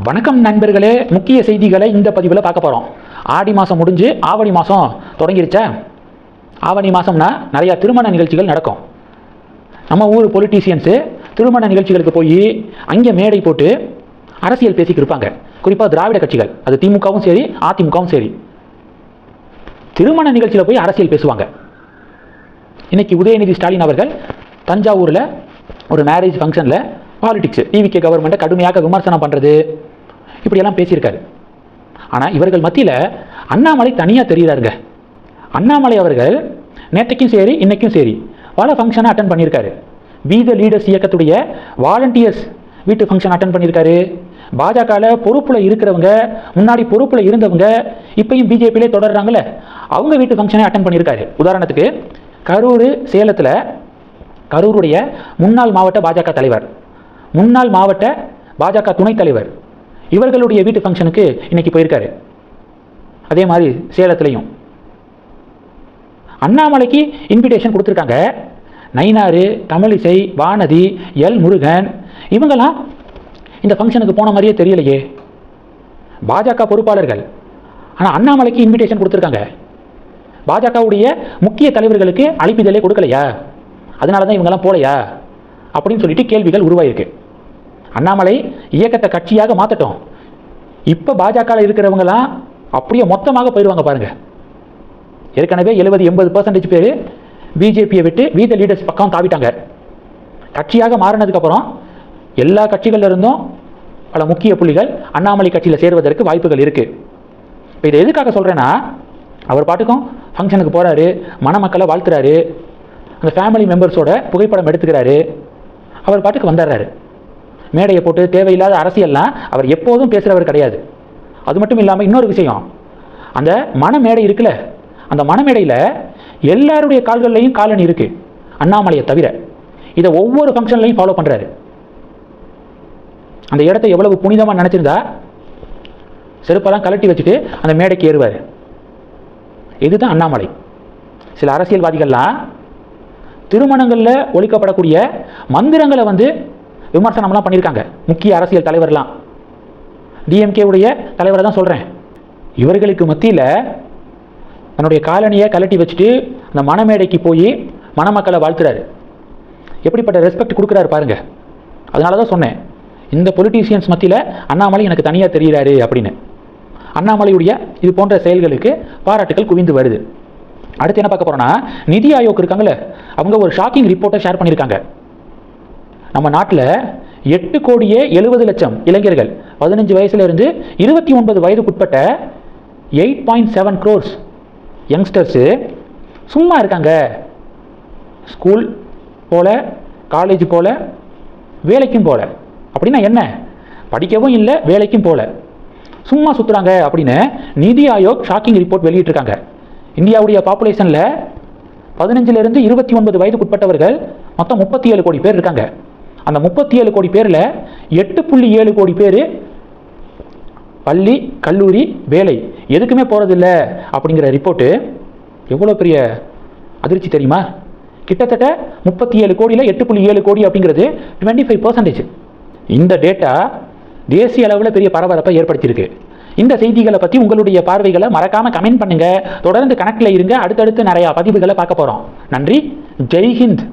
வணக்கம் நண்பர்களே, முக்கிய செய்திகளை இந்த பதிவில் பார்க்க போகிறோம். ஆடி மாதம் முடிஞ்சு ஆவணி மாதம் தொடங்கிருச்சா? ஆவணி மாதம்னா நிறையா திருமண நிகழ்ச்சிகள் நடக்கும். நம்ம ஊர் பொலிட்டீஷியன்ஸு திருமண நிகழ்ச்சிகளுக்கு போய் அங்கே மேடை போட்டு அரசியல் பேசிக்கிட்டு இருப்பாங்க. குறிப்பாக திராவிட கட்சிகள், அது திமுகவும் சரி அதிமுகவும் சரி, திருமண நிகழ்ச்சியில் போய் அரசியல் பேசுவாங்க. இன்னைக்கு உதயநிதி ஸ்டாலின் அவர்கள் தஞ்சாவூரில் ஒரு மேரேஜ் ஃபங்க்ஷனில் பாலிடிக்ஸ், டிவிகே கவர்மெண்ட்டை கடுமையாக விமர்சனம் பண்ணுறது, இப்படியெல்லாம் பேசியிருக்காரு. ஆனால் இவர்கள் மத்தியில் அண்ணாமலை தனியாக தெரிகிறாருங்க. அண்ணாமலை அவர்கள் நேற்றைக்கும் சரி இன்னைக்கும் சரி பல ஃபங்க்ஷனை அட்டன் பண்ணியிருக்காரு. பி த லீடர்ஸ் இயக்கத்துடைய வாலண்டியர்ஸ் வீட்டு ஃபங்க்ஷன் அட்டன் பண்ணியிருக்காரு. பாஜகவில் பொறுப்பில் இருக்கிறவங்க, முன்னாடி பொறுப்பில் இருந்தவங்க இப்பயும் பிஜேபியிலே தொடர்றாங்கல்ல, அவங்க வீட்டு ஃபங்க்ஷனை அட்டன் பண்ணியிருக்காரு. உதாரணத்துக்கு கரூர், சேலத்தில் கரூருடைய முன்னாள் மாவட்ட பாஜக தலைவர், முன்னாள் மாவட்ட பாஜக துணைத் தலைவர், இவர்களுடைய வீட்டு ஃபங்க்ஷனுக்கு இன்னைக்கு போயிருக்காரு. அதே மாதிரி சேலத்திலையும் அண்ணாமலைக்கு இன்விடேஷன் கொடுத்துருக்காங்க. நயினார், தமிழிசை, வானதி, எல் முருகன் இவங்கெல்லாம் இந்த ஃபங்க்ஷனுக்கு போன மாதிரியே தெரியலையே. பாஜக பொறுப்பாளர்கள், ஆனால் அண்ணாமலைக்கு இன்விடேஷன் கொடுத்துருக்காங்க. பாஜகவுடைய முக்கிய தலைவர்களுக்கு அழைப்பிதழே கொடுக்கலையா? அதனால தான் இவங்கெல்லாம் போலையா அப்படின்னு சொல்லிட்டு கேள்விகள் உருவாயிருக்கு. அண்ணாமலை இயக்கத்தை கட்சியாக மாற்றட்டும், இப்போ பாஜகவில் இருக்கிறவங்களாம் அப்படியே மொத்தமாக போயிடுவாங்க பாருங்க. ஏற்கனவே 70-80% பேர் பிஜேபியை விட்டு வி த லீடர்ஸ் பக்கம் தாவிட்டாங்க. கட்சியாக மாறினதுக்கப்புறம் எல்லா கட்சிகளில் இருந்தும் பல முக்கிய புள்ளிகள் அண்ணாமலை கட்சியில் சேருவதற்கு வாய்ப்புகள் இருக்குது. இப்போ இதை எதுக்காக சொல்கிறேன்னா, அவர் பாட்டுக்கும் ஃபங்க்ஷனுக்கு போகிறாரு, மணமக்களை வாழ்த்துறாரு, அந்த ஃபேமிலி மெம்பர்ஸோட புகைப்படம் எடுத்துக்கிறாரு, அவர் பாட்டுக்கு வந்துடுறாரு. மேடையை போட்டு தேவையில்லாத அரசியல்லாம் அவர் எப்போதும் பேசுகிறவர் கிடையாது. அது மட்டும் இல்லாமல் இன்னொரு விஷயம், அந்த மணமேடை இருக்குல்ல, அந்த மணமேடையில் எல்லாருடைய கால்கள்லையும் காலணி இருக்குது அண்ணாமலையை தவிர. இதை ஒவ்வொரு ஃபங்க்ஷன்லையும் ஃபாலோ பண்ணுறாரு. அந்த இடத்த எவ்வளவு புனிதமாக நினச்சிருந்தா செருப்பெல்லாம் கலட்டி வச்சுட்டு அந்த மேடைக்கு ஏறுவார். இதுதான் அண்ணாமலை. சில அரசியல்வாதிகள்லாம் திருமணங்களில் ஒழிக்கப்படக்கூடிய மந்திரங்களை விமர்சனம்லாம் பண்ணியிருக்காங்க. முக்கிய அரசியல் தலைவர்லாம், டிஎம்கே உடைய தலைவரை தான் சொல்கிறேன். இவர்களுக்கு மத்தியில் தன்னுடைய காலனியை கலட்டி வச்சுட்டு அந்த மணமேடைக்கு போய் மணமக்களை வாழ்த்துறாரு. எப்படிப்பட்ட ரெஸ்பெக்ட் கொடுக்குறாரு பாருங்க. அதனால தான் சொன்னேன், இந்த பொலிட்டீஷியன்ஸ் மத்தியில் அண்ணாமலை எனக்கு தனியாக தெரிகிறாரு அப்படின்னு. அண்ணாமலையுடைய இது போன்ற செயல்களுக்கு பாராட்டுகள் குவிந்து வருது. அடுத்து என்ன பார்க்க போகிறோன்னா, நிதி ஆயோக் இருக்காங்கல்ல, அவங்க ஒரு ஷாக்கிங் ரிப்போர்ட்டை ஷேர் பண்ணியிருக்காங்க. நம்ம நாட்டில் 8,70,00,000 இளைஞர்கள் 15 வயசுலேருந்து 29 வயதுக்குட்பட்ட 8.7 crores யங்ஸ்டர்ஸு சும்மா இருக்காங்க. ஸ்கூல் போல, காலேஜ் போல, வேலைக்கும் போல. அப்படின்னா என்ன? படிக்கவும் இல்லை, வேலைக்கும் போல, சும்மா சுற்றுறாங்க அப்படின்னு நிதி ஆயோக் ஷாக்கிங் ரிப்போர்ட் வெளியிட்டிருக்காங்க. இந்தியாவுடைய பாப்புலேஷனில் 15லேருந்து 29 வயதுக்குட்பட்டவர்கள் மொத்தம் 37 கோடி பேர் இருக்காங்க. அந்த 37 கோடி பேரில் 8.7 கோடி பேர் பள்ளி, கல்லூரி, வேலை எதுக்குமே போகிறதில்ல அப்படிங்கிற ரிப்போர்ட்டு எவ்வளோ பெரிய அதிர்ச்சி தெரியுமா? கிட்டத்தட்ட 37 கோடியில் 8.7 கோடி அப்படிங்கிறது 25%. இந்த டேட்டா தேசிய அளவில் பெரிய பரபரப்பை ஏற்படுத்தியிருக்கு. இந்த செய்திகளை பற்றி உங்களுடைய பார்வைகளை மறக்காமல் கமெண்ட் பண்ணுங்கள். தொடர்ந்து கணக்கில் இருங்க. அடுத்தடுத்து நிறையா பதிவுகளை பார்க்க போகிறோம். நன்றி. ஜெய்ஹிந்த்.